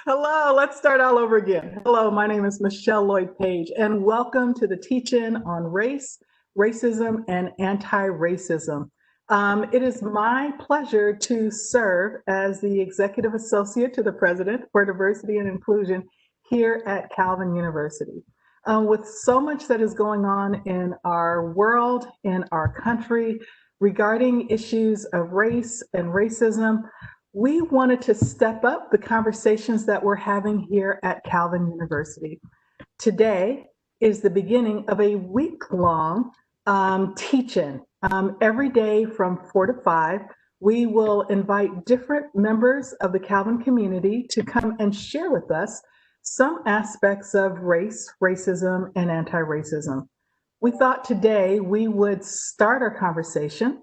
Hello, let's start all over again. Hello, my name is Michelle Loyd-Paige, and welcome to the teach-in on race, racism, and anti-racism. It is my pleasure to serve as the Executive Associate to the President for Diversity and Inclusion here at Calvin University. With so much that is going on in our world, in our country, regarding issues of race and racism, we wanted to step up the conversations that we're having here at Calvin University. Today is the beginning of a week-long teach-in. Every day from 4 to 5, we will invite different members of the Calvin community to come and share with us some aspects of race, racism, and anti-racism. We thought today we would start our conversation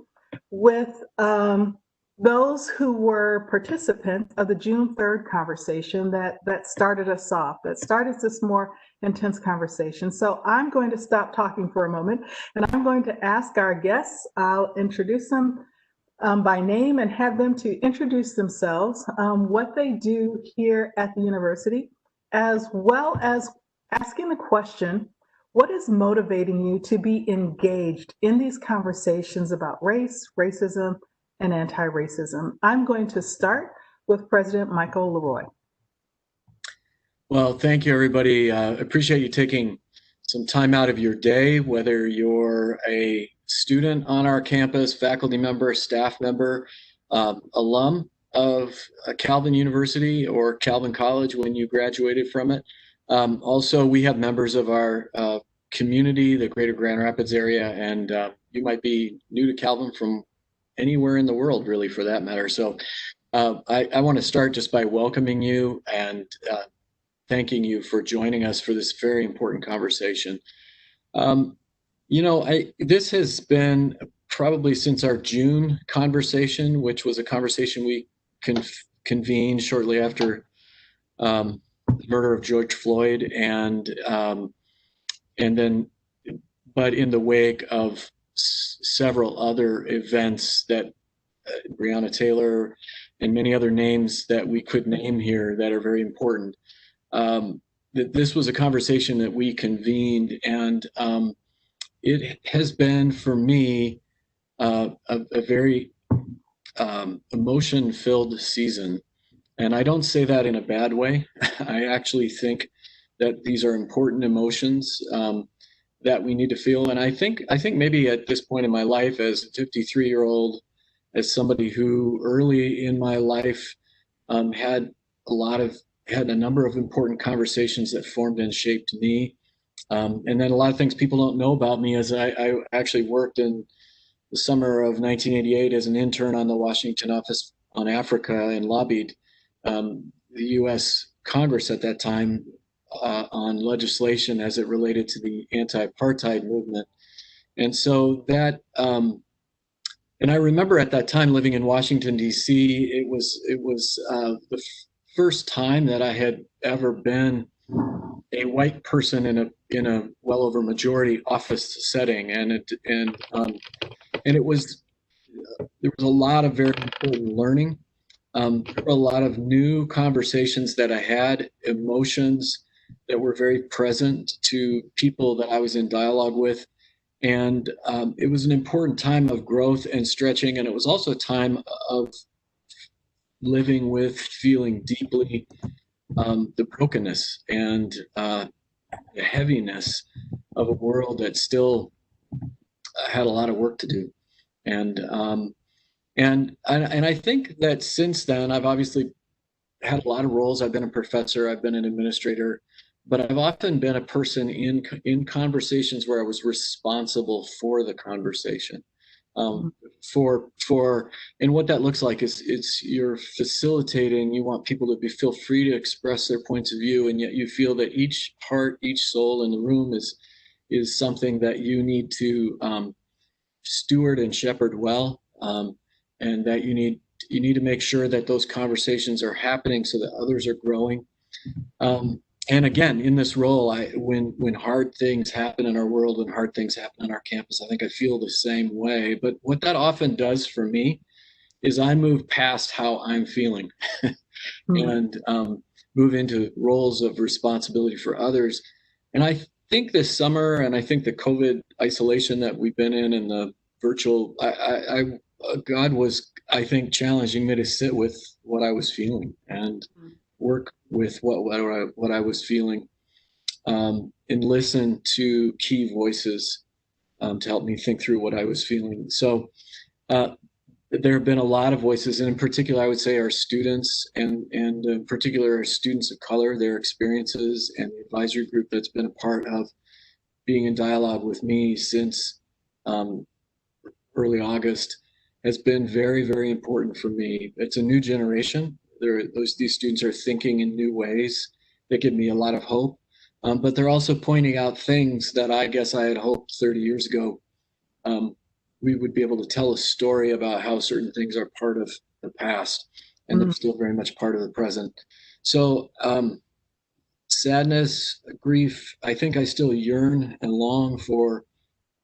with those who were participants of the June 3rd conversation that started us off, that started this more intense conversation. So I'm going to stop talking for a moment, and I'm going to ask our guests. I'll introduce them by name and have them to introduce themselves, what they do here at the university, as well as asking the question, what is motivating you to be engaged in these conversations about race, racism, and anti-racism? I'm going to start with President Michael Leroy. Well, thank you, everybody. Appreciate you taking some time out of your day, whether you're a student on our campus, faculty member, staff member, alum of Calvin University or Calvin College when you graduated from it. Also, we have members of our community, the greater Grand Rapids area, and you might be new to Calvin from anywhere in the world, really, for that matter. So I want to start just by welcoming you and thanking you for joining us for this very important conversation. This has been probably since our June conversation, which was a conversation we convened shortly after the murder of George Floyd, but in the wake of several other events that Breonna Taylor and many other names that we could name here that are very important. This was a conversation that we convened, and it has been for me a very emotion-filled season. And I don't say that in a bad way. I actually think that these are important emotions that we need to feel. And I think maybe at this point in my life, as a 53-year-old, as somebody who early in my life had a number of important conversations that formed and shaped me. And then a lot of things people don't know about me, as I actually worked in the summer of 1988 as an intern on the Washington Office on Africa and lobbied the U.S. Congress at that time on legislation as it related to the anti-apartheid movement. And so that, and I remember at that time living in Washington, D.C., it was the first time that I had ever been a white person in a well over majority office setting. And it was, there was a lot of very important learning. There were a lot of new conversations that I had, emotions that were very present to people that I was in dialogue with. And it was an important time of growth and stretching. And it was also a time of living with, feeling deeply the brokenness and the heaviness of a world that still had a lot of work to do. And I think that since then, I've obviously had a lot of roles. I've been a professor, I've been an administrator, but I've often been a person in conversations where I was responsible for the conversation. And what that looks like is you're facilitating, you want people to feel free to express their points of view, and yet you feel that each heart, each soul in the room is something that you need to steward and shepherd well, and that you need to make sure that those conversations are happening so that others are growing. And again, in this role, when hard things happen in our world, when hard things happen on our campus, I think I feel the same way. But what that often does for me is I move past how I'm feeling. And move into roles of responsibility for others. And I think this summer, and I think the COVID isolation that we've been in and the virtual, God was, I think, challenging me to sit with what I was feeling and work with what I was feeling, and listen to key voices to help me think through what I was feeling. So there have been a lot of voices, and in particular, I would say our students, and in particular, our students of color, their experiences, and the advisory group that's been a part of being in dialogue with me since early August has been very, very important for me. It's a new generation. These students are thinking in new ways that give me a lot of hope, but they're also pointing out things that I guess I had hoped 30 years ago we would be able to tell a story about how certain things are part of the past and they're still very much part of the present. So sadness, grief, I think I still yearn and long for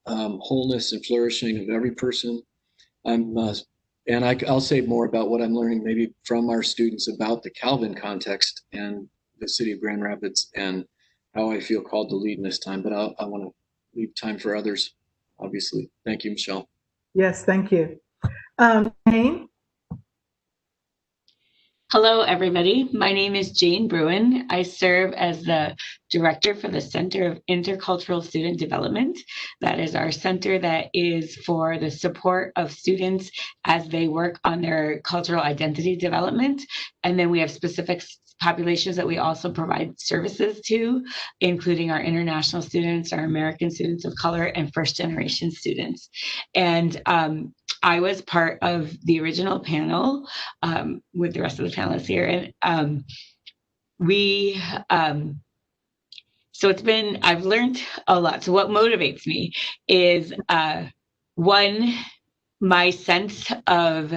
wholeness and flourishing of every person. And I'll say more about what I'm learning maybe from our students about the Calvin context and the city of Grand Rapids and how I feel called to lead in this time. But I want to leave time for others, obviously. Thank you, Michelle. Yes, thank you. Jane? Hello, everybody. My name is Jane Bruin. I serve as the director for the Center of Intercultural Student Development. That is our center that is for the support of students as they work on their cultural identity development. And then we have specific populations that we also provide services to, including our international students, our American students of color, and first-generation students. And I was part of the original panel with the rest of the panelists here. And so I've learned a lot. So what motivates me is one, my sense of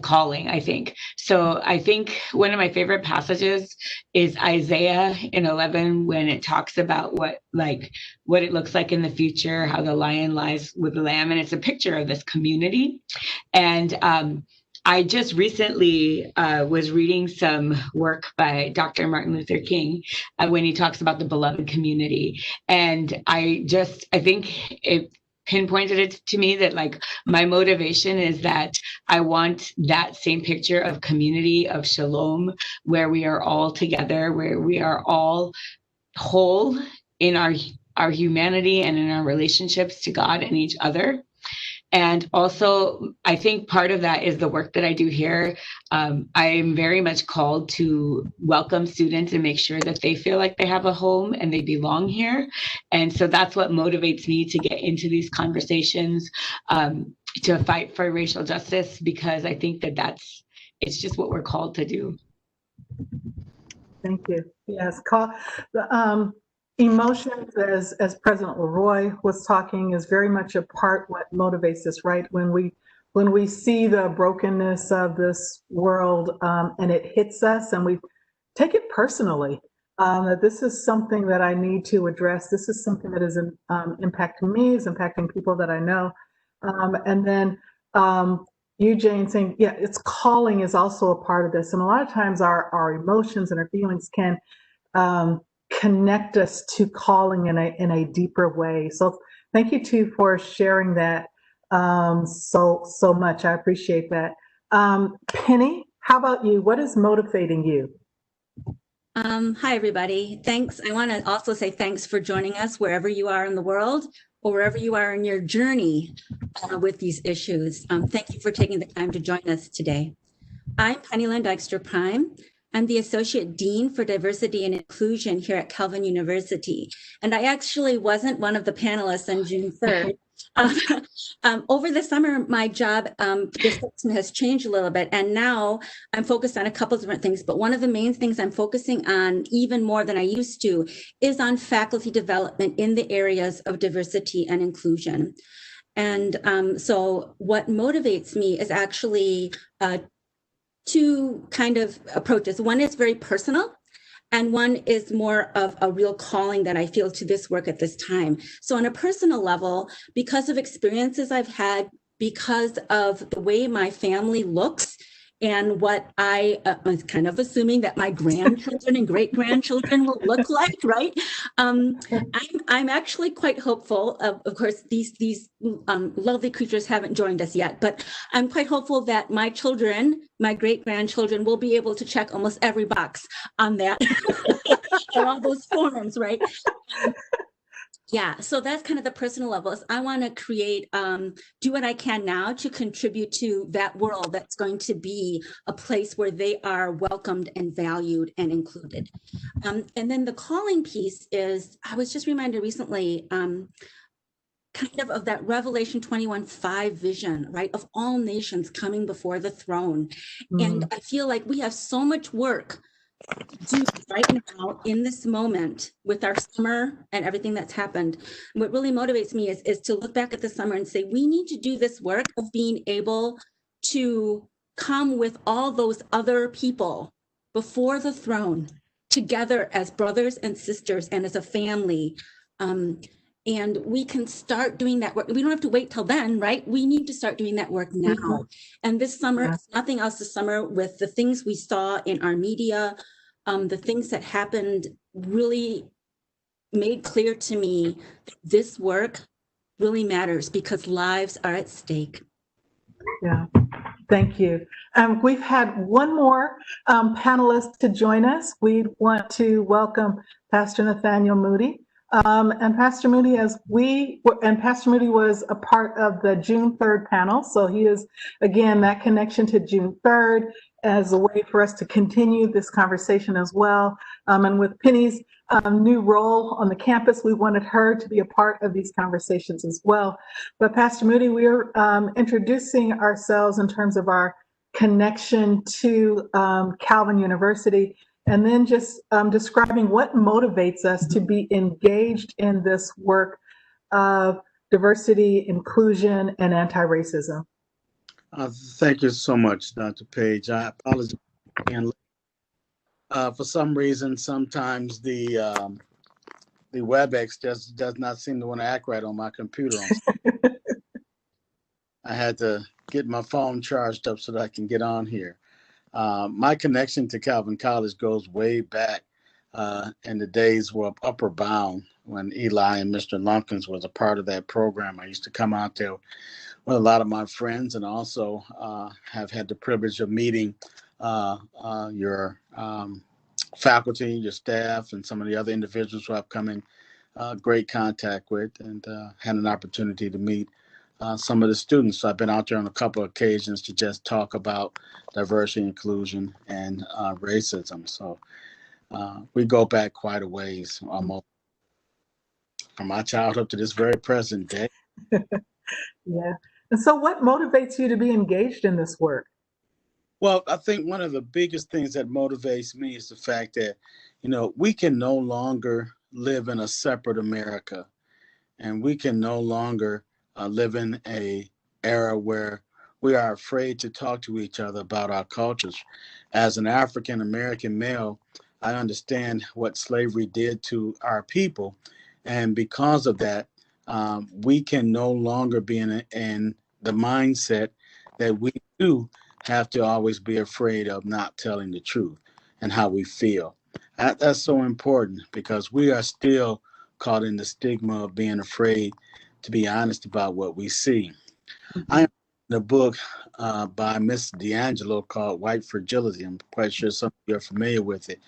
calling, I think. So I think one of my favorite passages is Isaiah in 11, when it talks about what it looks like in the future, how the lion lies with the lamb. And it's a picture of this community. And I just recently was reading some work by Dr. Martin Luther King when he talks about the beloved community. And I think it pinpointed it to me that my motivation is that I want that same picture of community, of shalom, where we are all together, where we are all whole in our humanity and in our relationships to God and each other. And also, I think part of that is the work that I do here. I am very much called to welcome students and make sure that they feel like they have a home and they belong here. And so that's what motivates me to get into these conversations, to fight for racial justice, because I think it's just what we're called to do. Thank you. Yes, emotions, as President Leroy was talking, is very much a part what motivates us, right? When we see the brokenness of this world and it hits us and we take it personally, that this is something that I need to address. This is something that is impacting me, is impacting people that I know. And then you, Jane, saying, yeah, it's calling is also a part of this. And a lot of times our emotions and our feelings can connect us to calling in a deeper way. So thank you too for sharing that so much. I appreciate that. Penny, how about you? What is motivating you? Hi, everybody. Thanks. I want to also say thanks for joining us wherever you are in the world or wherever you are in your journey with these issues. Thank you for taking the time to join us today. I'm Pennylyn Dykstra-Pruim. I'm the Associate Dean for Diversity and Inclusion here at Calvin University. And I actually wasn't one of the panelists on June 3rd. Over the summer, my job description has changed a little bit. And now I'm focused on a couple of different things. But one of the main things I'm focusing on, even more than I used to, is on faculty development in the areas of diversity and inclusion. And so what motivates me is actually two kind of approaches. One is very personal, and one is more of a real calling that I feel to this work at this time. So on a personal level, because of experiences I've had, because of the way my family looks and what I was kind of assuming that my grandchildren and great-grandchildren will look like, right? I'm actually quite hopeful. Of course, these lovely creatures haven't joined us yet, but I'm quite hopeful that my children, my great-grandchildren, will be able to check almost every box on that, on all those forms, right? Yeah, so that's kind of the personal levels. I want to create, do what I can now to contribute to that world that's going to be a place where they are welcomed and valued and included. And then the calling piece is, I was just reminded recently, kind of that Revelation 21:5 vision, right, of all nations coming before the throne. And I feel like we have so much work to do right now in this moment with our summer and everything that's happened. What really motivates me is to look back at the summer and say, we need to do this work of being able to come with all those other people before the throne together as brothers and sisters and as a family. And we can start doing that work. We don't have to wait till then, right? We need to start doing that work now. And this summer, if nothing else this summer, with the things we saw in our media, the things that happened really made clear to me that this work really matters because lives are at stake. Yeah, thank you. We've had one more panelist to join us. We want to welcome Pastor Nathaniel Moody. And Pastor Moody, Pastor Moody was a part of the June 3rd panel. So he is, again, that connection to June 3rd as a way for us to continue this conversation as well. And with Penny's new role on the campus, we wanted her to be a part of these conversations as well. But Pastor Moody, we're introducing ourselves in terms of our connection to Calvin University, and then just describing what motivates us to be engaged in this work of diversity, inclusion, and anti-racism. Thank you so much, Dr. Page. I apologize again. For some reason, sometimes the WebEx just does not seem to want to act right on my computer. I had to get my phone charged up so that I can get on here. My connection to Calvin College goes way back in the days were Upper Bound when Eli and Mr. Lumpkins was a part of that program. I used to come out there with a lot of my friends and also have had the privilege of meeting your faculty, your staff, and some of the other individuals who I've come in great contact with and had an opportunity to meet some of the students. So I've been out there on a couple of occasions to just talk about diversity, inclusion, and racism. So we go back quite a ways, almost from my childhood to this very present day. Yeah. And so what motivates you to be engaged in this work? Well, I think one of the biggest things that motivates me is the fact that, we can no longer live in a separate America, and we can no longer live in a era where we are afraid to talk to each other about our cultures. As an African American male, I understand what slavery did to our people, and because of that, we can no longer be in the mindset that we do have to always be afraid of not telling the truth and how we feel. That's so important because we are still caught in the stigma of being afraid to be honest about what we see. I am in a book by Miss D'Angelo called White Fragility. I'm quite sure some of you are familiar with it.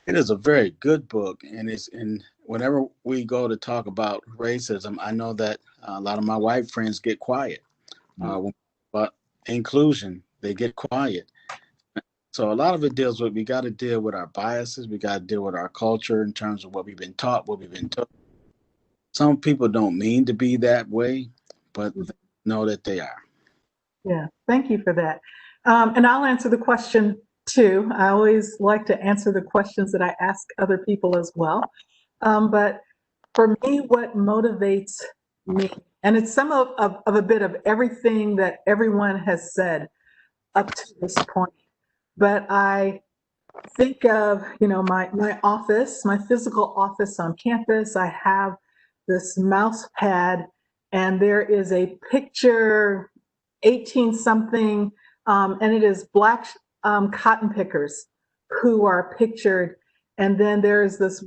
It is a very good book, and whenever we go to talk about racism, I know that a lot of my white friends get quiet. But inclusion, they get quiet. So a lot of it deals with, we got to deal with our biases. We got to deal with our culture in terms of what we've been taught, what we've been told. Some people don't mean to be that way, but they know that they are. Yeah, thank you for that. And I'll answer the question too. I always like to answer the questions that I ask other people as well. But for me, what motivates me, and it's some of a bit of everything that everyone has said up to this point, but I think of, my office, my physical office on campus. I have this mouse pad, and there is a picture, 18-something and it is Black cotton pickers who are pictured. And then there's this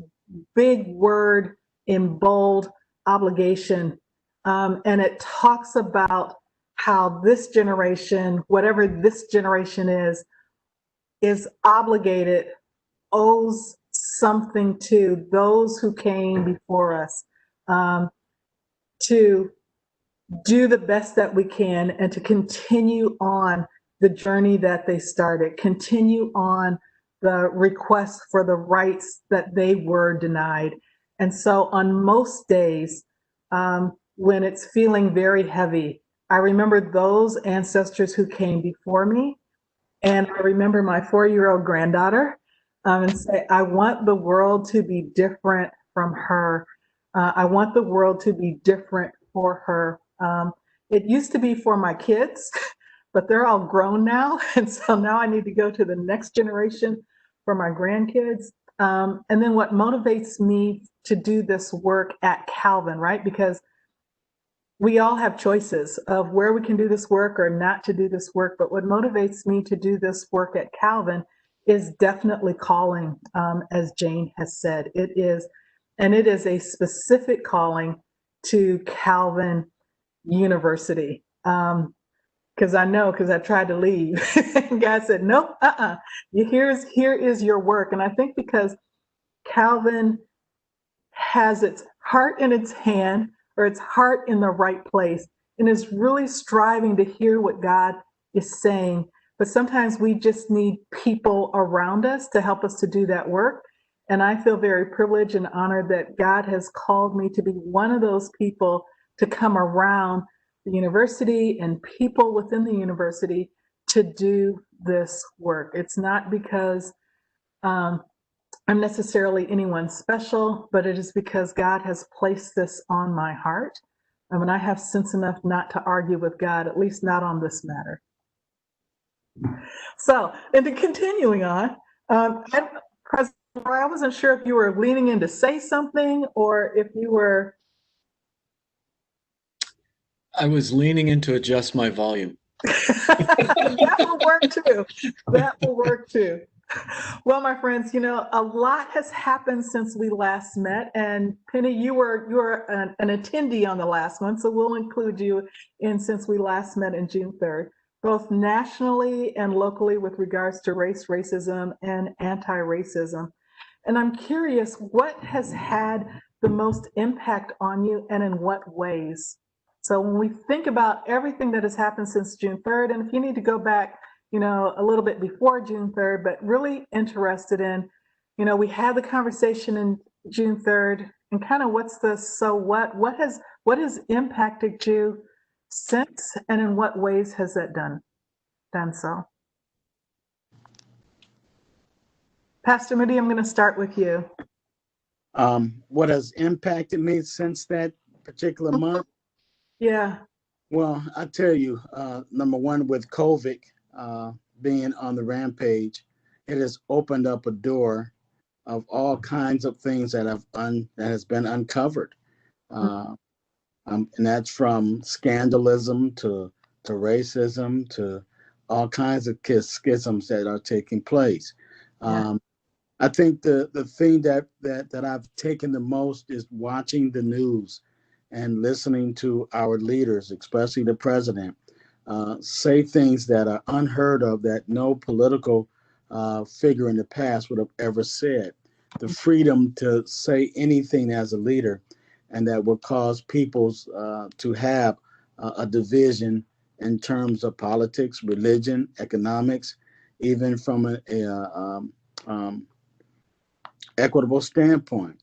big word in bold, obligation. And it talks about how this generation, whatever this generation is obligated, owes something to those who came before us, to do the best that we can and to continue on the journey that they started, continue on the request for the rights that they were denied. And so on most days, when it's feeling very heavy, I remember those ancestors who came before me. And I remember my 4-year-old granddaughter and say, I want the world to be different from her. I want the world to be different for her. It used to be for my kids, but they're all grown now. And so now I need to go to the next generation for my grandkids. And then what motivates me to do this work at Calvin, right? Because we all have choices of where we can do this work or not to do this work. But what motivates me to do this work at Calvin is definitely calling, as Jane has said. It is a specific calling to Calvin University. Because I tried to leave. And God said, nope, here is your work. And I think because Calvin has its heart in its hand, or its heart in the right place, and is really striving to hear what God is saying. But sometimes we just need people around us to help us to do that work. And I feel very privileged and honored that God has called me to be one of those people to come around the university and people within the university to do this work. It's not because I'm necessarily anyone special, but it is because God has placed this on my heart. And I have sense enough not to argue with God, at least not on this matter. So, and then continuing on, President, I wasn't sure if you were leaning in to say something or if you were. I was leaning in to adjust my volume. That will work too. That will work too. Well, my friends, a lot has happened since we last met. And Penny, you were an attendee on the last one, so we'll include you in since we last met in June 3rd, both nationally and locally with regards to race, racism, and anti-racism. And I'm curious, what has had the most impact on you and in what ways? So when we think about everything that has happened since June 3rd, and if you need to go back, a little bit before June 3rd, but really interested in, we had the conversation in June 3rd and kind of what's the, so what has impacted you since, and in what ways has that done so? Pastor Moody, I'm going to start with you. What has impacted me since that particular month? Yeah. Well, I tell you, number one, with COVID being on the rampage, it has opened up a door of all kinds of things that has been uncovered, and that's from scandalism to racism to all kinds of schisms that are taking place. Yeah. I think the thing that I've taken the most is watching the news and listening to our leaders, especially the president, say things that are unheard of, that no political figure in the past would have ever said. The freedom to say anything as a leader, and that will cause peoples to have a division in terms of politics, religion, economics, even from an equitable standpoint.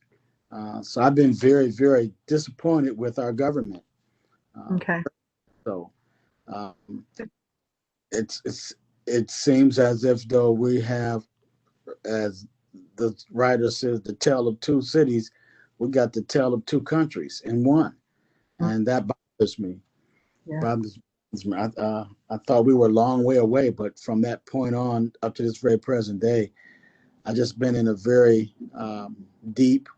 So I've been very, very disappointed with our government. Okay. So it seems as if though we have, as the writer says, the tale of two cities, we got the tale of two countries in one, and that bothers me. Yeah. Bothers me. I thought we were a long way away, but from that point on up to this very present day, I've just been in a very deep,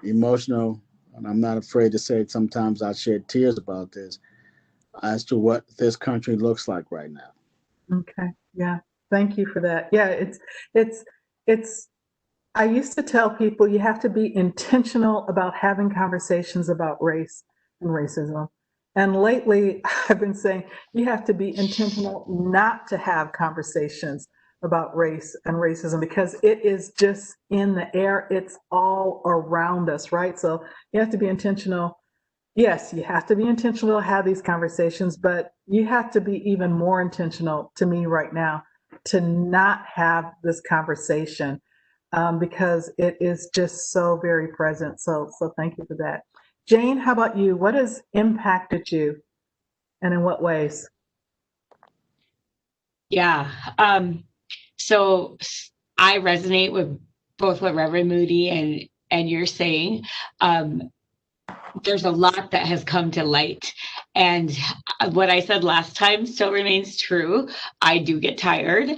emotional, and I'm not afraid to say it, sometimes I shed tears about this, as to what this country looks like right now. Okay. Yeah. Thank you for that. Yeah, it's I used to tell people you have to be intentional about having conversations about race and racism. And lately I've been saying you have to be intentional not to have conversations about race and racism because it is just in the air. It's all around us, right? So you have to be intentional. Yes, you have to be intentional to have these conversations, but you have to be even more intentional to me right now to not have this conversation because it is just so very present. So thank you for that. Jane, how about you? What has impacted you and in what ways? Yeah. So I resonate with both what Reverend Moody and you're saying. There's a lot that has come to light. And what I said last time still remains true. I do get tired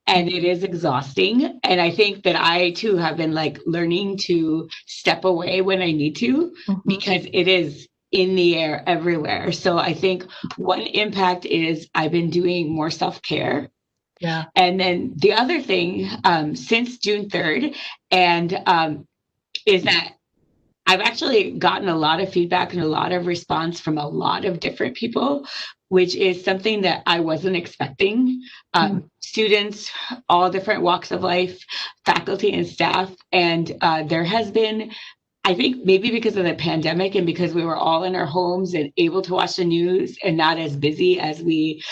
and it is exhausting. And I think that I too have been like learning to step away when I need to, because it is in the air everywhere. So I think one impact is I've been doing more self-care. Yeah. And then the other thing, since June 3rd, and is that I've actually gotten a lot of feedback and a lot of response from a lot of different people, which is something that I wasn't expecting. Students, all different walks of life, faculty and staff. And there has been, I think maybe because of the pandemic and because we were all in our homes and able to watch the news and not as busy as we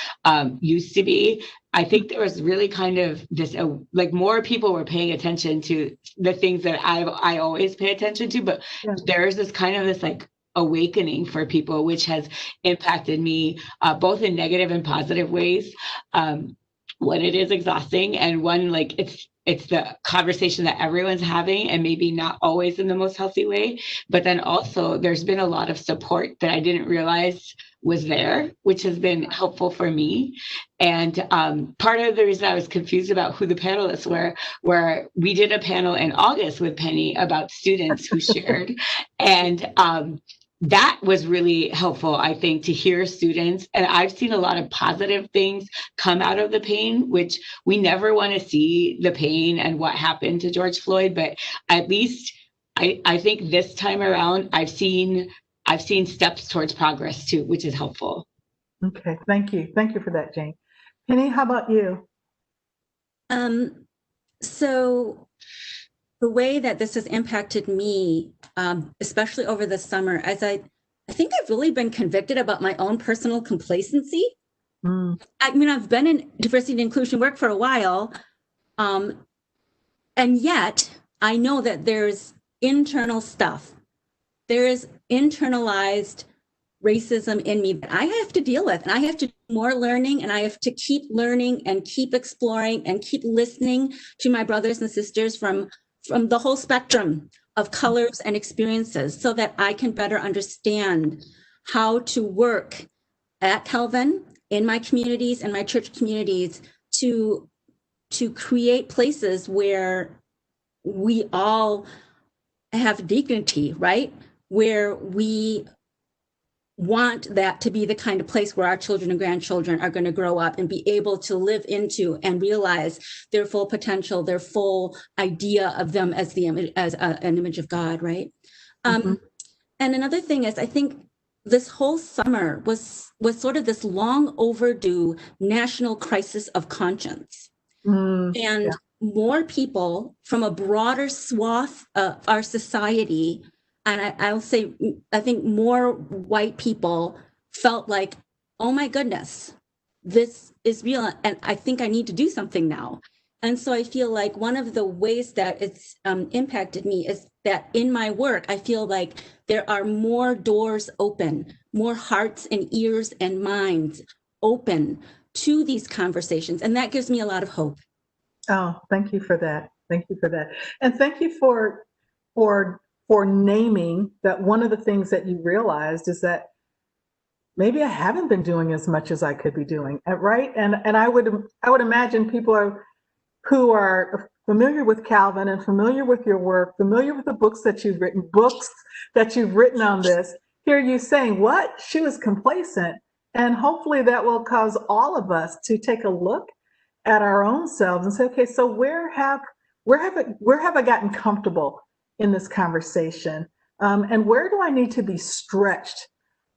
used to be, I think there was really kind of this, like more people were paying attention to the things that I always pay attention to, but there's this kind of this like awakening for people, which has impacted me both in negative and positive ways. When it is exhausting, and one, like it's the conversation that everyone's having and maybe not always in the most healthy way, but then also there's been a lot of support that I didn't realize was there, which has been helpful for me. And part of the reason I was confused about who the panelists were, where we did a panel in August with Penny about students who shared, and that was really helpful, I think, to hear students. And I've seen a lot of positive things come out of the pain, which we never want to see the pain and what happened to George Floyd. But at least I think this time around, I've seen steps towards progress too, which is helpful. Okay, thank you. Thank you for that, Jane. Penny, how about you? So the way that this has impacted me, especially over the summer, as I think I've really been convicted about my own personal complacency. I mean, I've been in diversity and inclusion work for a while, and yet I know that there's internal stuff. There is internalized racism in me that I have to deal with, and I have to do more learning, and I have to keep learning and keep exploring and keep listening to my brothers and sisters from the whole spectrum of colors and experiences so that I can better understand how to work at Calvin, in my communities and my church communities, to create places where we all have dignity, right? Where we want that to be the kind of place where our children and grandchildren are going to grow up and be able to live into and realize their full potential, their full idea of them as the image, as an image of God, right? And another thing is, I think this whole summer was sort of this long overdue national crisis of conscience. And more people from a broader swath of our society, and I'll say, I think more white people felt like, oh my goodness, this is real, and I think I need to do something now. And so I feel like one of the ways that it's impacted me is that in my work, I feel like there are more doors open, more hearts and ears and minds open to these conversations. And that gives me a lot of hope. Oh, thank you for that. Thank you for that. And thank you for naming that one of the things that you realized is that maybe I haven't been doing as much as I could be doing, right? And I would imagine people who are familiar with Calvin and familiar with your work, familiar with the books that you've written on this, hear you saying, what? She was complacent. And hopefully that will cause all of us to take a look at our own selves and say, okay, so where have I gotten comfortable in this conversation? And where do I need to be stretched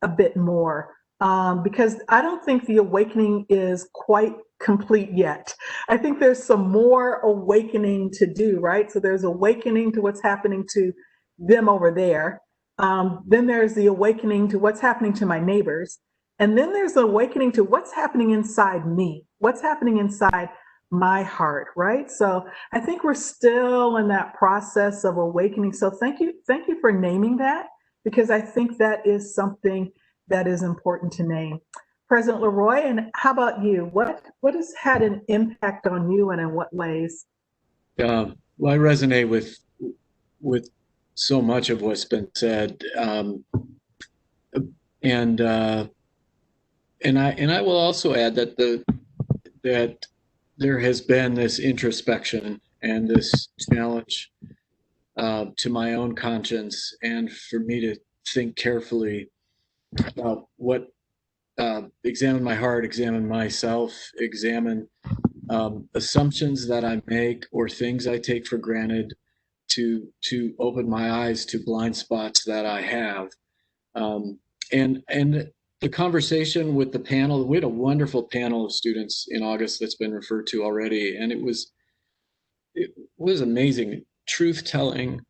a bit more? Because I don't think the awakening is quite complete yet. I think there's some more awakening to do, right? So there's awakening to what's happening to them over there. Then there's the awakening to what's happening to my neighbors. And then there's the awakening to what's happening inside me, what's happening inside my heart, right? So I think we're still in that process of awakening. So thank you for naming that, because I think that is something that is important to name. President Leroy, and how about you? What has had an impact on you, and in what ways? Well, I resonate with so much of what's been said, and I will also add that that there has been this introspection and this challenge to my own conscience, and for me to think carefully about what, examine my heart, examine myself, examine assumptions that I make or things I take for granted, to open my eyes to blind spots that I have. And the conversation with the panel, we had a wonderful panel of students in August that's been referred to already, and it was amazing. Truth-telling,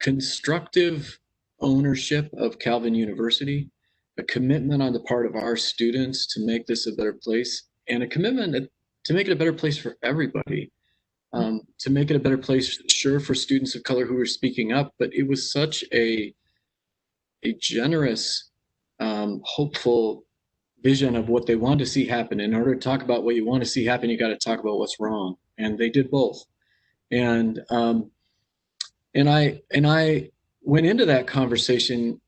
constructive ownership of Calvin University, a commitment on the part of our students to make this a better place, and a commitment to make it a better place for everybody, to make it a better place, sure, for students of color who were speaking up, but it was such a generous, hopeful vision of what they wanted to see happen. In order to talk about what you want to see happen, you got to talk about what's wrong, and they did both. And I went into that conversation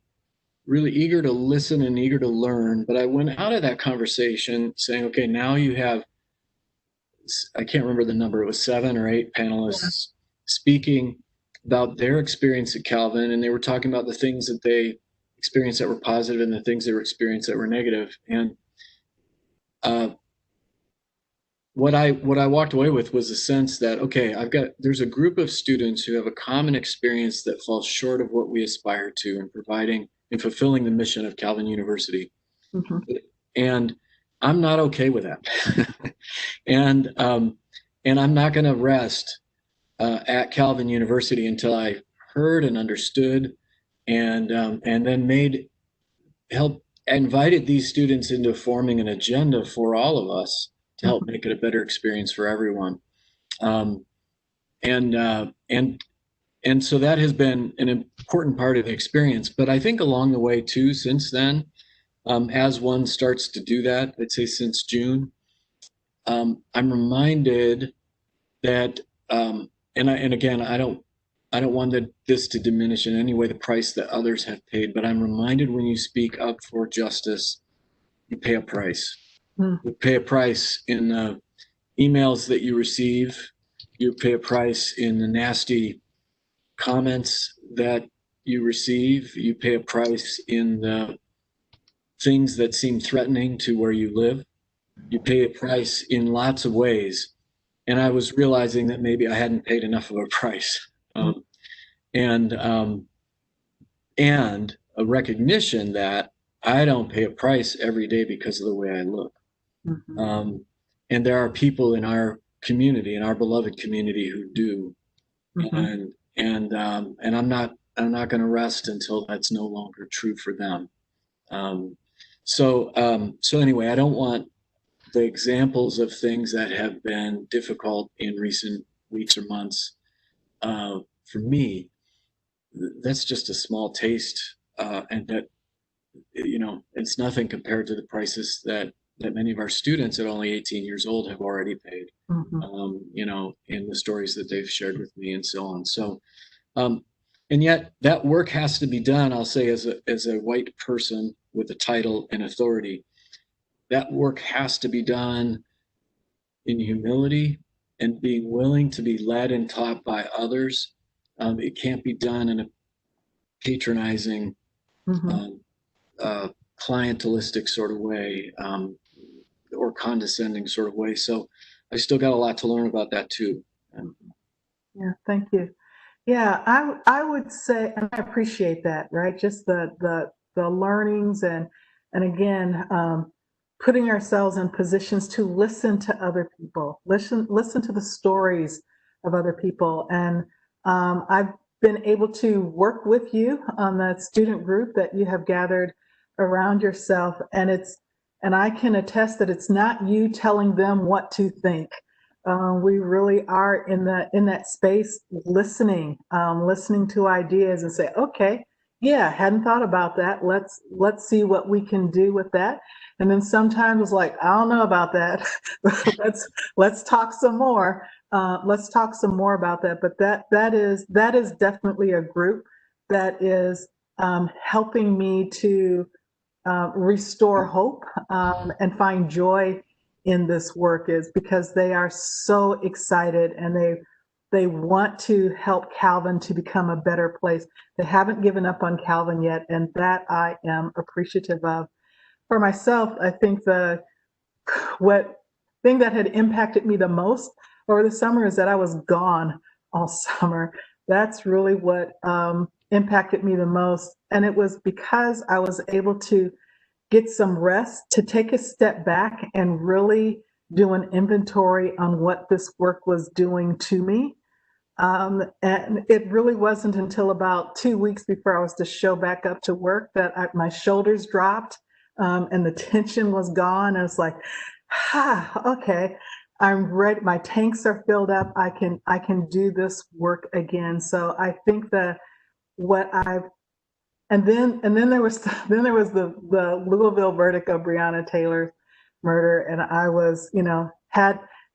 really eager to listen and eager to learn, but I went out of that conversation saying, okay, now you have, I can't remember the number, it was 7 or 8 panelists speaking about their experience at Calvin, and they were talking about the things that they experienced that were positive and the things they were experienced that were negative. And what I walked away with was a sense that, okay, there's a group of students who have a common experience that falls short of what we aspire to in providing and fulfilling the mission of Calvin University. Mm-hmm. And I'm not okay with that. And I'm not going to rest at Calvin University until I heard and understood, and then invited these students into forming an agenda for all of us to help make it a better experience for everyone. And so that has been an important part of the experience. But I think along the way too, since then, as one starts to do that, I'd say since June, I'm reminded that, and again, I don't want this to diminish in any way the price that others have paid, but I'm reminded when you speak up for justice, you pay a price. You pay a price in the emails that you receive. You pay a price in the nasty comments that you receive. You pay a price in the things that seem threatening to where you live. You pay a price in lots of ways. And I was realizing that maybe I hadn't paid enough of a price. And a recognition that I don't pay a price every day because of the way I look. Mm-hmm. And there are people in our community, in our beloved community, who do. Mm-hmm. And I'm not going to rest until that's no longer true for them. So anyway, I don't want the examples of things that have been difficult in recent weeks or months. For me, that's just a small taste, and that, it's nothing compared to the prices that many of our students at only 18 years old have already paid, in the stories that they've shared with me and so on. So, and yet that work has to be done, I'll say, as a white person with a title and authority. That work has to be done in humility and being willing to be led and taught by others. It can't be done in a patronizing, clientelistic sort of way. or condescending sort of way. So I still got a lot to learn about that too. Yeah, thank you. Yeah, I would say, and I appreciate that, right? Just the learnings and again, putting ourselves in positions to listen to other people, listen to the stories of other people. And I've been able to work with you on that student group that you have gathered around yourself, and I can attest that it's not you telling them what to think. We really are in that space, listening to ideas and say, okay, yeah, hadn't thought about that. Let's see what we can do with that. And then sometimes it's like, I don't know about that. let's talk some more. Let's talk some more about that. But that is definitely a group that is helping me to restore hope and find joy in this work, is because they are so excited and they want to help Calvin to become a better place. They haven't given up on Calvin yet, and that I am appreciative of. For myself, I think what thing that had impacted me the most over the summer is that I was gone all summer. That's really what impacted me the most. And it was because I was able to get some rest, to take a step back and really do an inventory on what this work was doing to me. And it really wasn't until about 2 weeks before I was to show back up to work that my shoulders dropped and the tension was gone. I was like, okay, I'm ready. My tanks are filled up. I can do this work again. So I think that and then there was the Louisville verdict of Breonna Taylor's murder, and I was,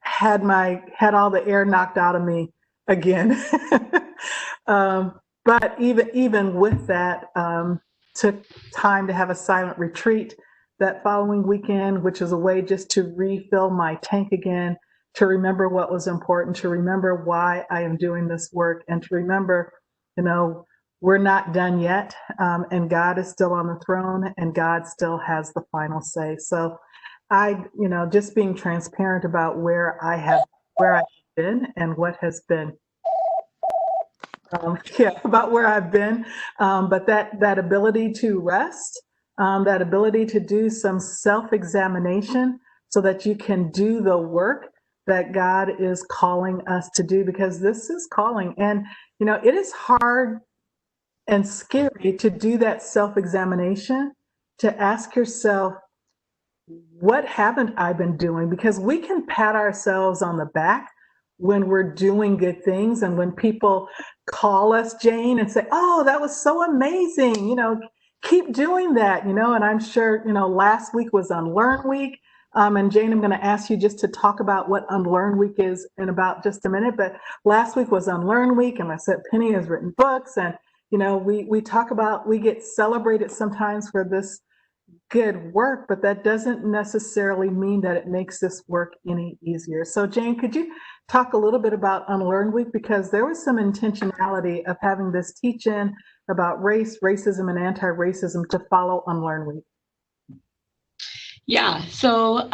had all the air knocked out of me again. But even with that, took time to have a silent retreat that following weekend, which is a way just to refill my tank again, to remember what was important, to remember why I am doing this work, and to remember, we're not done yet, and God is still on the throne, and God still has the final say. So just being transparent about where I have been and what has been, about where I've been, but that ability to rest, that ability to do some self-examination so that you can do the work that God is calling us to do, because this is calling. And, it is hard and scary to do that self-examination, to ask yourself, what haven't I been doing? Because we can pat ourselves on the back when we're doing good things, and when people call us, Jane, and say, oh, that was so amazing, keep doing that, and I'm sure, last week was Unlearn Week. And Jane, I'm going to ask you just to talk about what Unlearn Week is in about just a minute, but last week was Unlearn Week, and I said Penny has written books, and we talk about, we get celebrated sometimes for this good work, but that doesn't necessarily mean that it makes this work any easier. So Jane, could you talk a little bit about Unlearn Week? Because there was some intentionality of having this teach-in about race, racism, and anti-racism to follow Unlearn Week. Yeah, so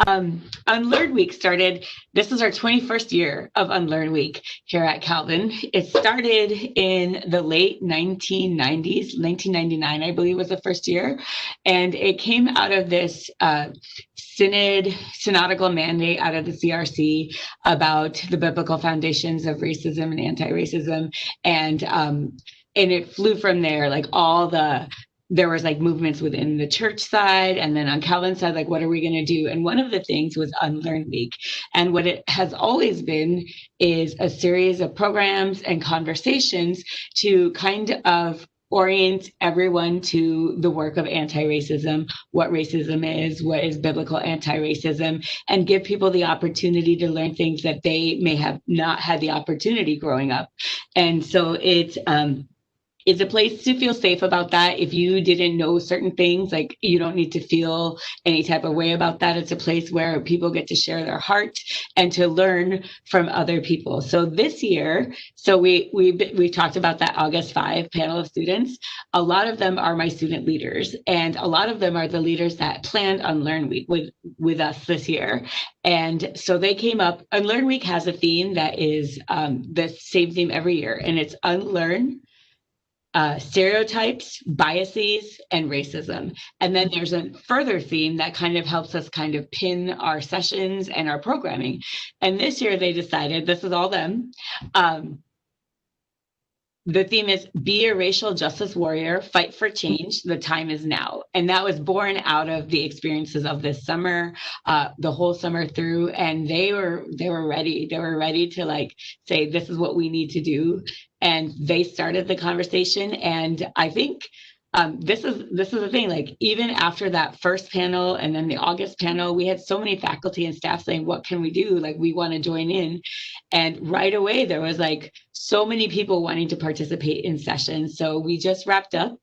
Unlearn Week started, this is our 21st year of Unlearn Week here at Calvin. It started in the late 1990s, 1999, I believe was the first year. And it came out of this synodical mandate out of the CRC about the biblical foundations of racism and anti-racism. And it flew from there, like there was like movements within the church side, and then on Calvin's side, like, what are we going to do? And one of the things was Unlearn Week. And what it has always been is a series of programs and conversations to kind of orient everyone to the work of anti-racism, what racism is, what is biblical anti-racism, and give people the opportunity to learn things that they may have not had the opportunity growing up. And so It's a place to feel safe about that. If you didn't know certain things, like, you don't need to feel any type of way about that. It's a place where people get to share their heart and to learn from other people. So this year, so we talked about that August 5 panel of students. A lot of them are my student leaders, and a lot of them are the leaders that planned Unlearn Week with us this year. And so they came up. Unlearn Week has a theme that is the same theme every year, and it's unlearn stereotypes, biases, and racism. And then there's a further theme that kind of helps us kind of pin our sessions and our programming. And this year they decided, this is all them, the theme is be a racial justice warrior, fight for change, the time is now. And that was born out of the experiences of this summer, the whole summer through. And they were ready. They were ready to like say, this is what we need to do. And they started the conversation. And I think this is the thing, like even after that first panel and then the August panel, we had so many faculty and staff saying, what can we do? Like, we want to join in. And right away, there was like so many people wanting to participate in sessions. So we just wrapped up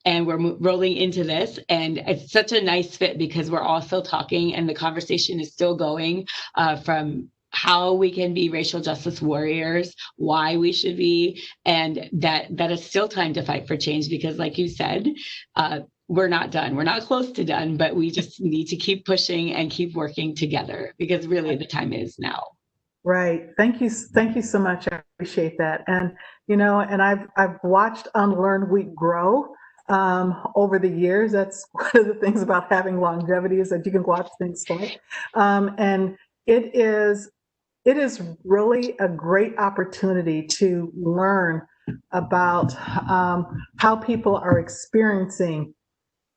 and we're rolling into this. And it's such a nice fit because we're all still talking and the conversation is still going from how we can be racial justice warriors, why we should be, and that is still time to fight for change because like you said, we're not done. We're not close to done, but we just need to keep pushing and keep working together because really the time is now. Right. Thank you so much. I appreciate that. And, you know, and I've watched Unlearn Week grow over the years. That's one of the things about having longevity is that you can watch things start. And it is really a great opportunity to learn about how people are experiencing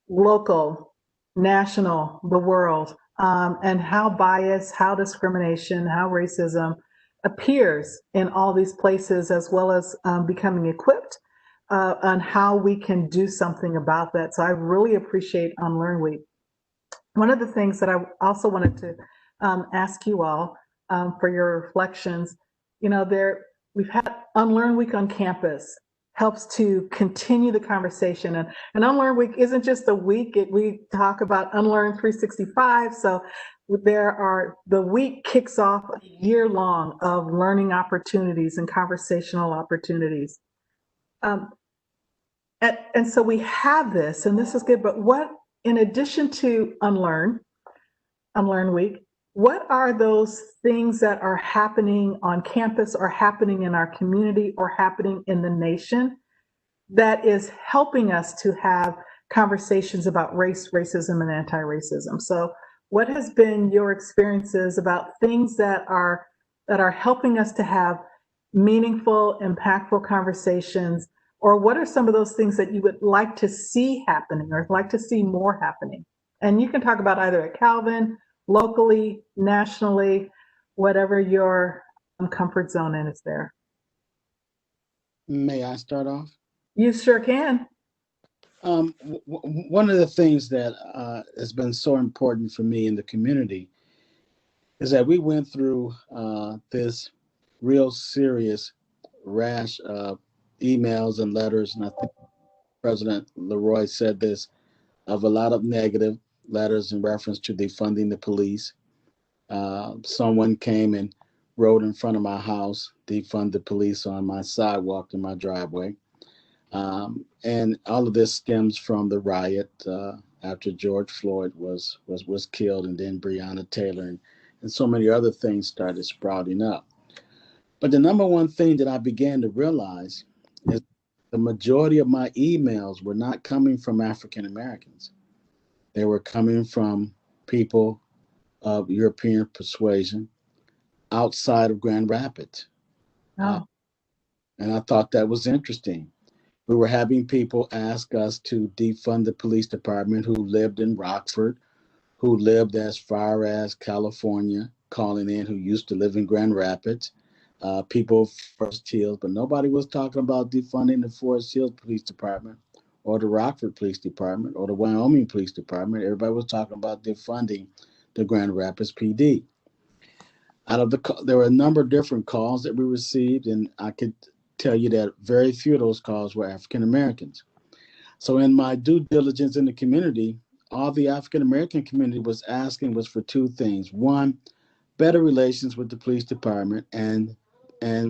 local, national, the world, and how bias, how discrimination, how racism appears in all these places, as well as becoming equipped on how we can do something about that. So I really appreciate Unlearn Week. One of the things that I also wanted to ask you all for your reflections, you know, we've had Unlearn Week on campus, helps to continue the conversation. And Unlearn Week isn't just a week, we talk about Unlearn 365. So the week kicks off a year long of learning opportunities and conversational opportunities. And so we have this, and this is good, but what, in addition to Unlearn Week, what are those things that are happening on campus or happening in our community or happening in the nation that is helping us to have conversations about race, racism, and anti-racism? So what has been your experiences about things that are helping us to have meaningful, impactful conversations? Or what are some of those things that you would like to see happening or like to see more happening? And you can talk about either at Calvin, locally, nationally, whatever your comfort zone is there. May I start off? You sure can. One of the things that has been so important for me in the community is that we went through this real serious rash of emails and letters, and I think President Leroy said this, of a lot of negative letters in reference to defunding the police. Someone came and wrote in front of my house, defund the police on my sidewalk in my driveway. And all of this stems from the riot after George Floyd was killed, and then Breonna Taylor and so many other things started sprouting up. But the number one thing that I began to realize is the majority of my emails were not coming from African Americans. They were coming from people of European persuasion outside of Grand Rapids. Oh. And I thought that was interesting. We were having people ask us to defund the police department who lived in Rockford, who lived as far as California, calling in, who used to live in Grand Rapids, people Forest Hills, but nobody was talking about defunding the Forest Hills Police Department or the Rockford Police Department or the Wyoming Police Department. Everybody was talking about defunding the Grand Rapids PD. There were a number of different calls that we received, and I could tell you that very few of those calls were African Americans. So in my due diligence in the community, all the African American community was asking was for two things. One, better relations with the police department, and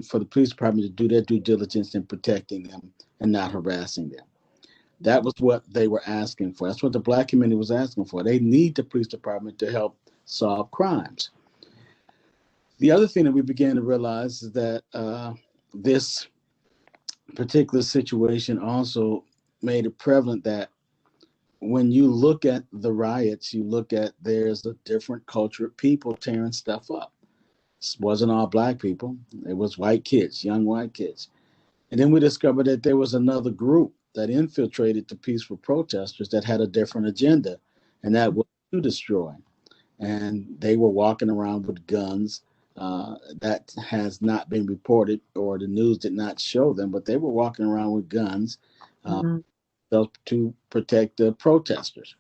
for the police department to do their due diligence in protecting them and not harassing them. That was what they were asking for. That's what the Black community was asking for. They need the police department to help solve crimes. The other thing that we began to realize is that this particular situation also made it prevalent that when you look at the riots, you look at there's a different culture of people tearing stuff up. It wasn't all Black people. It was white kids, young white kids. And then we discovered that there was another group that infiltrated the peaceful protesters that had a different agenda, and that was to destroy. And they were walking around with guns. That has not been reported, or the news did not show them, but they were walking around with guns to protect the protesters.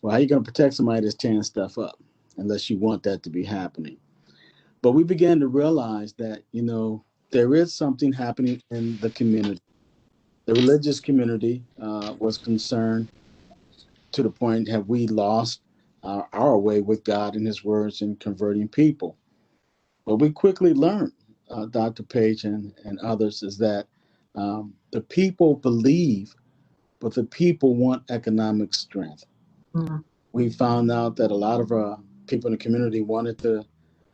Well, how are you going to protect somebody that's tearing stuff up unless you want that to be happening? But we began to realize that, there is something happening in the community. The religious community was concerned to the point, have we lost our way with God and his words in converting people? But we quickly learned, Dr. Page and others, is that the people believe, but the people want economic strength. Mm-hmm. We found out that a lot of people in the community wanted to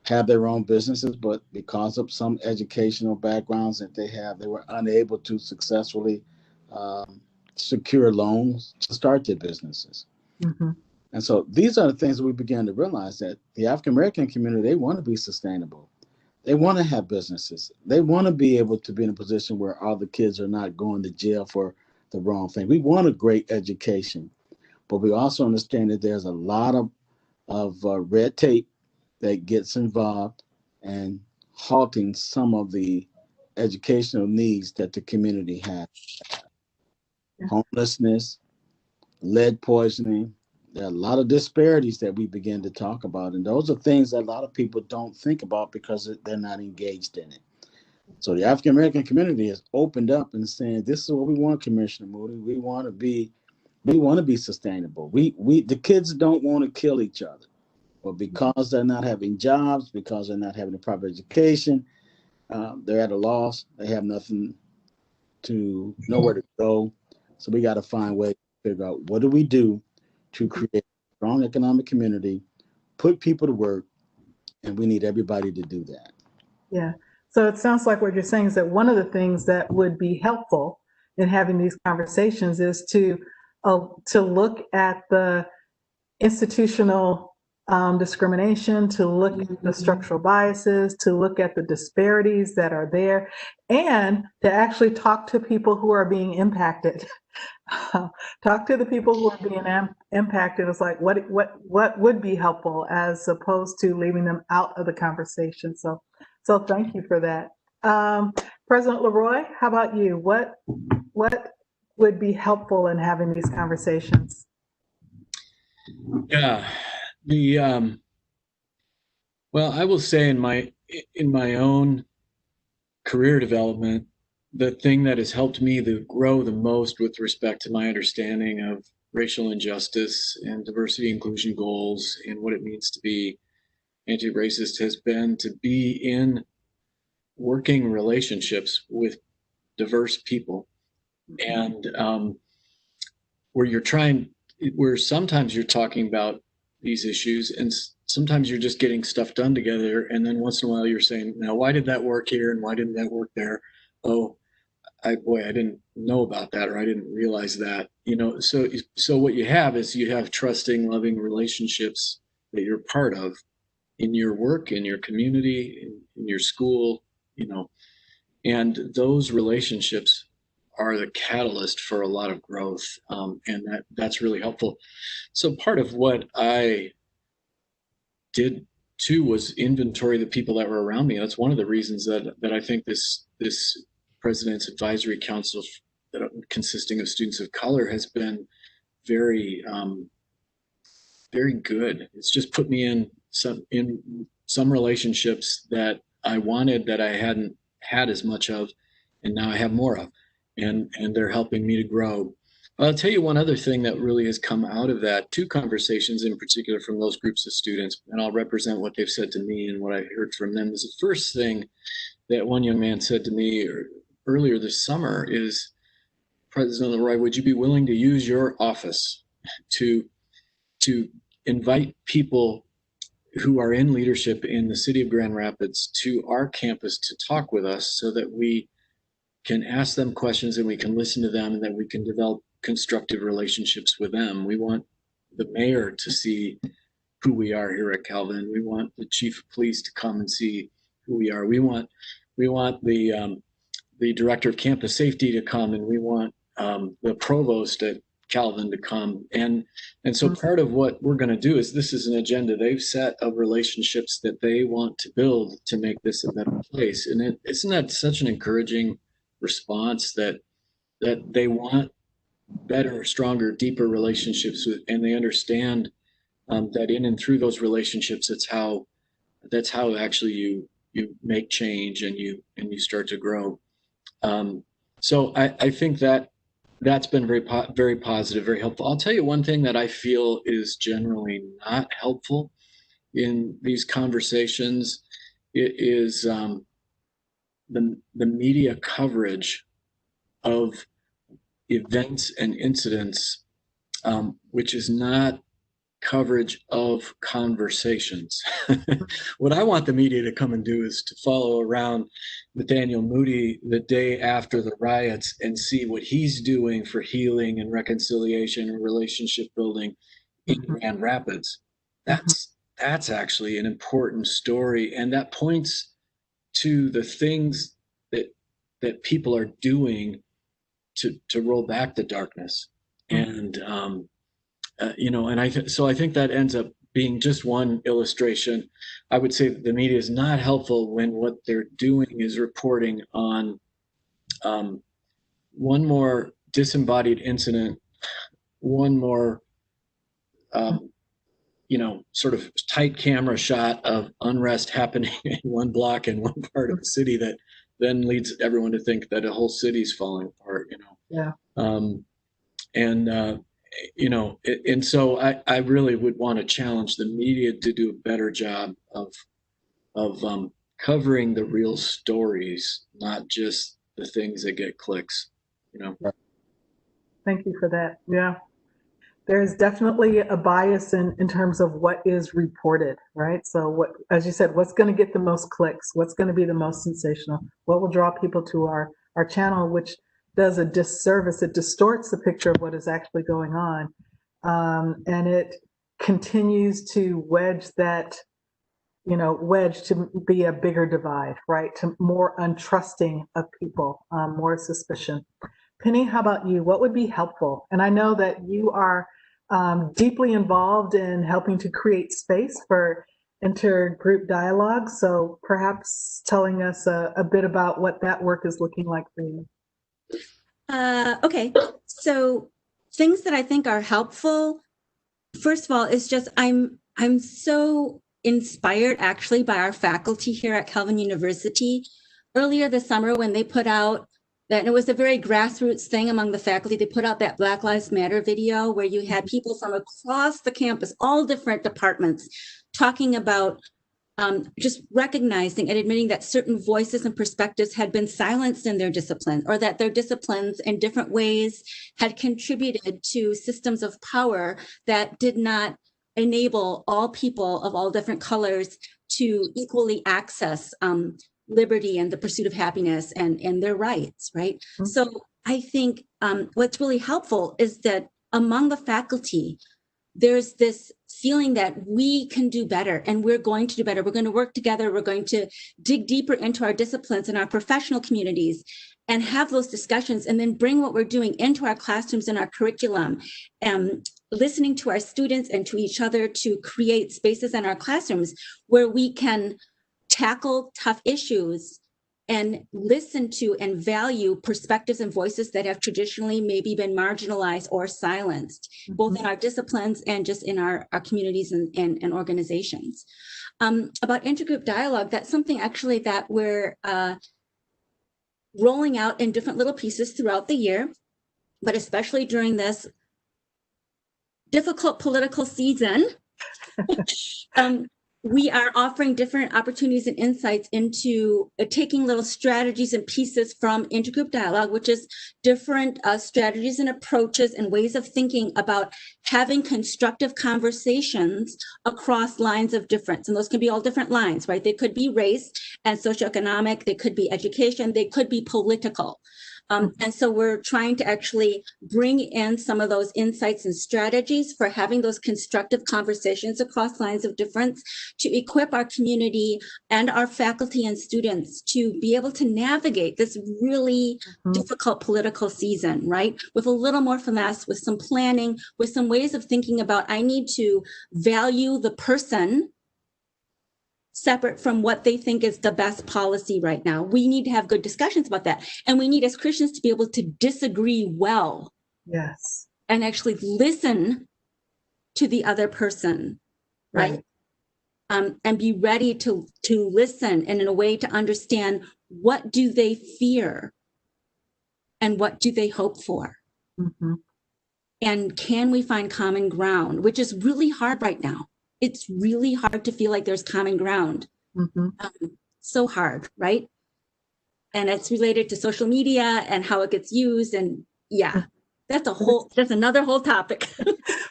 have their own businesses, but because of some educational backgrounds that they have, they were unable to successfully secure loans to start their businesses. Mm-hmm. And so these are the things that we began to realize, that the African American community, they want to be sustainable. They want to have businesses. They want to be able to be in a position where all the kids are not going to jail for the wrong thing. We want a great education, but we also understand that there's a lot of red tape that gets involved and halting some of the educational needs that the community has. Yeah. Homelessness, lead poisoning. There are a lot of disparities that we begin to talk about, and those are things that a lot of people don't think about because they're not engaged in it. So the African American community has opened up and saying, "This is what we want, Commissioner Moody. We want to be sustainable. The kids don't want to kill each other, but because they're not having jobs, because they're not having a proper education, they're at a loss. They have nowhere to go. So we got to find ways to figure out, what do we do to create a strong economic community, put people to work, and we need everybody to do that." Yeah. So it sounds like what you're saying is that one of the things that would be helpful in having these conversations is to look at the institutional discrimination, to look at the structural biases, to look at the disparities that are there, and to actually talk to people who are being impacted. Talk to the people who are being impacted. It's like, what would be helpful, as opposed to leaving them out of the conversation. So thank you for that. President Leroy, how about you? What would be helpful in having these conversations? Yeah, well, I will say in my own career development, the thing that has helped me to grow the most with respect to my understanding of racial injustice and diversity inclusion goals and what it means to be anti-racist has been to be in working relationships with diverse people, and where sometimes you're talking about these issues, and sometimes you're just getting stuff done together, and then once in a while you're saying, now why did that work here and why didn't that work there? Oh, I didn't know about that, or I didn't realize that. So what you have is you have trusting, loving relationships that you're part of in your work, in your community, in your school, and those relationships are the catalyst for a lot of growth, and that's really helpful. So part of what I did too was inventory the people that were around me. That's one of the reasons that I think this President's Advisory Council, consisting of students of color, has been very very good. It's just put me in some relationships that I wanted, that I hadn't had as much of, and now I have more of, and they're helping me to grow. I'll tell you one other thing that really has come out of that, two conversations in particular from those groups of students, and I'll represent what they've said to me and what I heard from them. Is the first thing that one young man said to me earlier this summer is, President Leroy, would you be willing to use your office to invite people who are in leadership in the city of Grand Rapids to our campus to talk with us so that we can ask them questions and we can listen to them and that we can develop constructive relationships with them. We want the mayor to see who we are here at Calvin. We want the chief of police to come and see who we are. We want the director of campus safety to come, and we want the provost at Calvin to come. And so part of what we're going to do is, this is an agenda they've set of relationships that they want to build to make this a better place. And isn't that such an encouraging response that they want better, stronger, deeper relationships with, and they understand that in and through those relationships, that's how actually you make change and you start to grow. So I think that's been very positive, very helpful. I'll tell you one thing that I feel is generally not helpful in these conversations. It is the media coverage of events and incidents, which is not coverage of conversations. What I want the media to come and do is to follow around Nathaniel Moody the day after the riots and see what he's doing for healing and reconciliation and relationship building in Grand Rapids. That's actually an important story, and that points to the things that people are doing to roll back the darkness. And so I think that ends up being just one illustration. I would say that the media is not helpful when what they're doing is reporting on one more disembodied incident, one more sort of tight camera shot of unrest happening in one block in one part of the city that then leads everyone to think that a whole city's falling apart, Yeah. And so I really would want to challenge the media to do a better job of covering the real stories, not just the things that get clicks, Thank you for that. Yeah. There's definitely a bias in terms of what is reported, right? So as you said, what's going to get the most clicks? What's going to be the most sensational? What will draw people to our channel, which does a disservice. It distorts the picture of what is actually going on. And it continues to wedge to be a bigger divide, right? To more untrusting of people, more suspicion. Penny, how about you? What would be helpful? And I know that you are deeply involved in helping to create space for intergroup dialogue. So perhaps telling us a bit about what that work is looking like for you. Okay, so things that I think are helpful, first of all, is just I'm so inspired actually by our faculty here at Calvin University. Earlier this summer when they put out that, and it was a very grassroots thing among the faculty, they put out that Black Lives Matter video where you had people from across the campus, all different departments, talking about just recognizing and admitting that certain voices and perspectives had been silenced in their discipline, or that their disciplines in different ways had contributed to systems of power that did not enable all people of all different colors to equally access liberty and the pursuit of happiness and their rights, right? Mm-hmm. So I think what's really helpful is that among the faculty, there's this feeling that we can do better and we're going to do better. We're going to work together. We're going to dig deeper into our disciplines and our professional communities and have those discussions and then bring what we're doing into our classrooms and our curriculum, and listening to our students and to each other to create spaces in our classrooms where we can tackle tough issues and listen to and value perspectives and voices that have traditionally maybe been marginalized or silenced, mm-hmm. both in our disciplines and just in our communities and organizations. About intergroup dialogue, that's something actually that we're rolling out in different little pieces throughout the year, but especially during this difficult political season, we are offering different opportunities and insights into taking little strategies and pieces from Intergroup Dialogue, which is different strategies and approaches and ways of thinking about having constructive conversations across lines of difference. And those can be all different lines, right? They could be race and socioeconomic, they could be education, they could be political. And so we're trying to actually bring in some of those insights and strategies for having those constructive conversations across lines of difference to equip our community and our faculty and students to be able to navigate this really difficult political season, right? With a little more finesse, with some planning, with some ways of thinking about, I need to value the person separate from what they think is the best policy right now. We need to have good discussions about that. And we need, as Christians, to be able to disagree well. Yes. And actually listen to the other person, right? And be ready to listen and in a way to understand, what do they fear and what do they hope for? And can we find common ground, which is really hard right now. It's really hard to feel like there's common ground. So hard, right? And it's related to social media and how it gets used. And that's another whole topic.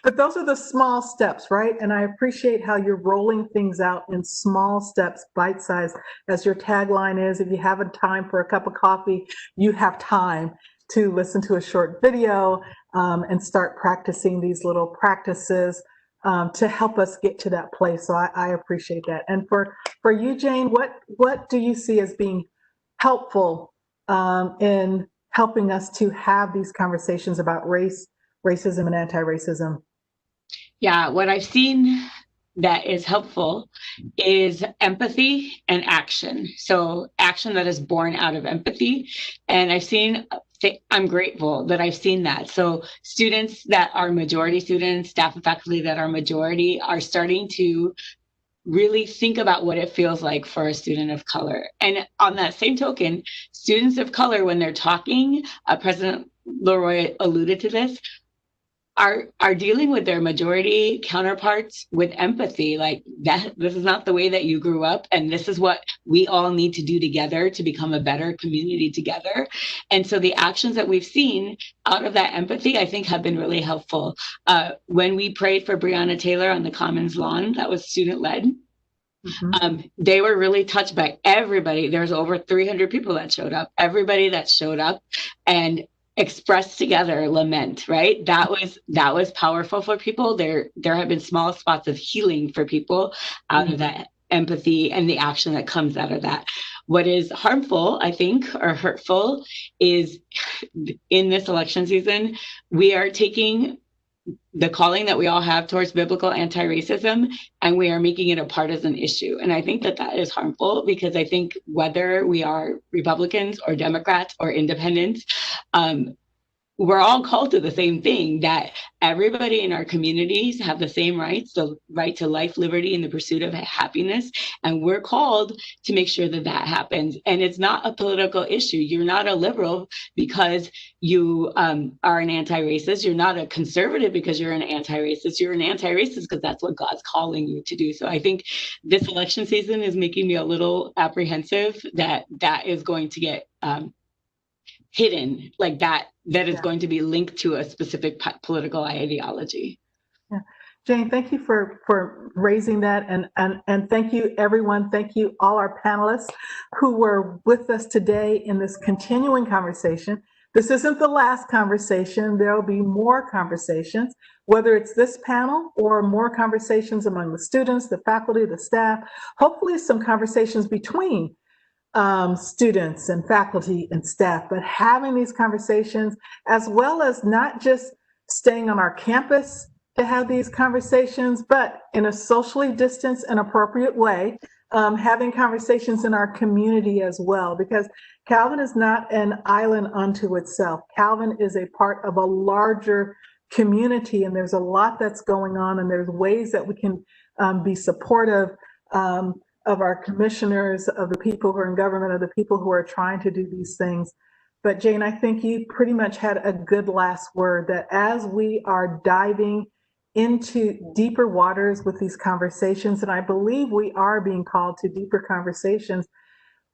But those are the small steps, right? And I appreciate how you're rolling things out in small steps, bite-sized, as your tagline is. If you have time for a cup of coffee, you have time to listen to a short video and start practicing these little practices to help us get to that place. So I appreciate that. And for you, Jane, what do you see as being helpful in helping us to have these conversations about race, racism, and anti-racism? Yeah, what I've seen that is helpful is empathy and action. So action that is born out of empathy. And I'm grateful that I've seen that. So students that are majority students, staff and faculty that are majority, are starting to really think about what it feels like for a student of color. And on that same token, students of color, when they're talking, President Leroy alluded to this, are dealing with their majority counterparts with empathy, like that this is not the way that you grew up, and this is what we all need to do together to become a better community together. And so the actions that we've seen out of that empathy, I think, have been really helpful. When we prayed for Breonna Taylor on the Commons lawn, that was student-led. They were really touched by everybody. There's over 300 people that showed up. Everybody that showed up and expressed together lament, right? That was powerful for people. There have been small spots of healing for people out of that empathy and the action that comes out of that. What is harmful, I think, or hurtful, is in this election season, we are taking the calling that we all have towards biblical anti-racism, and we are making it a partisan issue. And I think that is harmful, because I think whether we are Republicans or Democrats or independents, we're all called to the same thing, that everybody in our communities have the same rights, the right to life, liberty, and the pursuit of happiness. And we're called to make sure that that happens. And it's not a political issue. You're not a liberal because you are an anti-racist. You're not a conservative because you're an anti-racist. You're an anti-racist because that's what God's calling you to do. So I think this election season is making me a little apprehensive that is going to get hidden, like that is going to be linked to a specific political ideology. Yeah. Jane, thank you for raising that, and thank you everyone. Thank you all our panelists who were with us today in this continuing conversation. This isn't the last conversation. There'll be more conversations, whether it's this panel or more conversations among the students, the faculty, the staff, hopefully some conversations between students and faculty and staff, but having these conversations, as well as not just staying on our campus to have these conversations, but in a socially distanced and appropriate way, having conversations in our community as well, because Calvin is not an island unto itself. Calvin is a part of a larger community, and there's a lot that's going on, and there's ways that we can be supportive of our commissioners, of the people who are in government, of the people who are trying to do these things. But Jane, I think you pretty much had a good last word, that as we are diving into deeper waters with these conversations, and I believe we are being called to deeper conversations,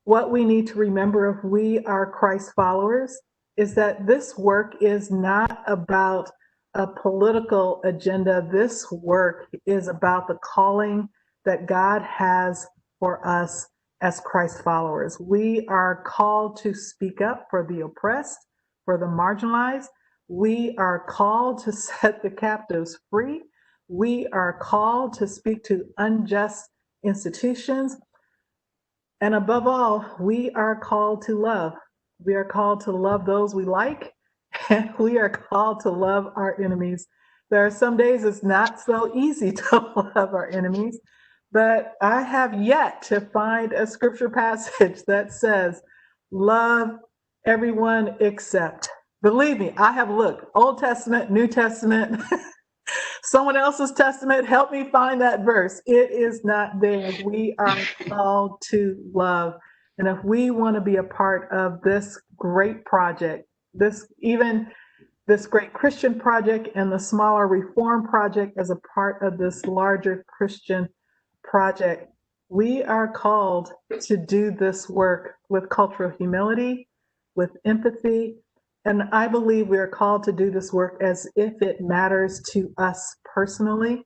what we need to remember if we are Christ followers is that this work is not about a political agenda. This work is about the calling that God has for us as Christ followers. We are called to speak up for the oppressed, for the marginalized. We are called to set the captives free. We are called to speak to unjust institutions. And above all, we are called to love. We are called to love those we like, and we are called to love our enemies. There are some days it's not so easy to love our enemies, but I have yet to find a scripture passage that says, love everyone except. Believe me, I have looked, Old Testament, New Testament, someone else's testament, help me find that verse. It is not there. We are called to love. And if we want to be a part of this great project, this great Christian project and the smaller reform project as a part of this larger Christian project, we are called to do this work with cultural humility, with empathy. And I believe we are called to do this work as if it matters to us personally,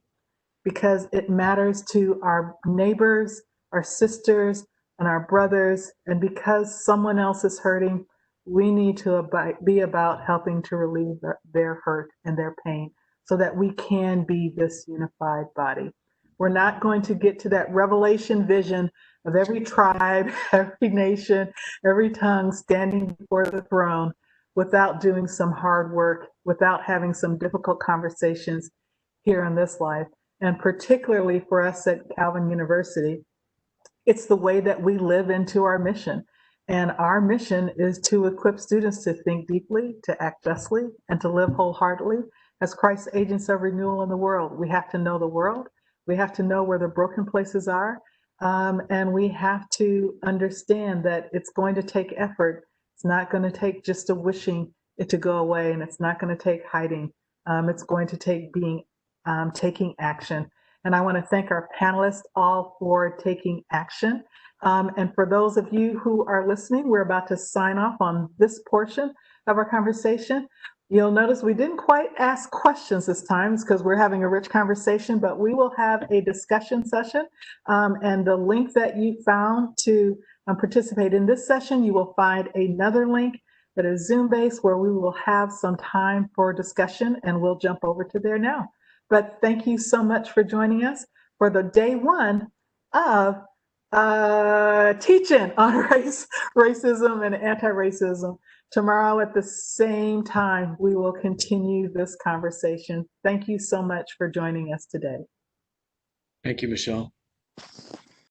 because it matters to our neighbors, our sisters, and our brothers. And because someone else is hurting, we need to be about helping to relieve their hurt and their pain so that we can be this unified body. We're not going to get to that revelation vision of every tribe, every nation, every tongue standing before the throne without doing some hard work, without having some difficult conversations here in this life. And particularly for us at Calvin University, it's the way that we live into our mission. And our mission is to equip students to think deeply, to act justly, and to live wholeheartedly as Christ's agents of renewal in the world. We have to know the world. We have to know where the broken places are. And we have to understand that it's going to take effort. It's not going to take just a wishing it to go away, and it's not going to take hiding. It's going to take taking action. And I want to thank our panelists all for taking action. And for those of you who are listening, we're about to sign off on this portion of our conversation. You'll notice we didn't quite ask questions this time because we're having a rich conversation, but we will have a discussion session. And the link that you found to participate in this session, you will find another link that is Zoom-based where we will have some time for discussion, and we'll jump over to there now. But thank you so much for joining us for the day one of teaching on race, racism, and anti-racism. Tomorrow at the same time, we will continue this conversation. Thank you so much for joining us today. Thank you, Michelle.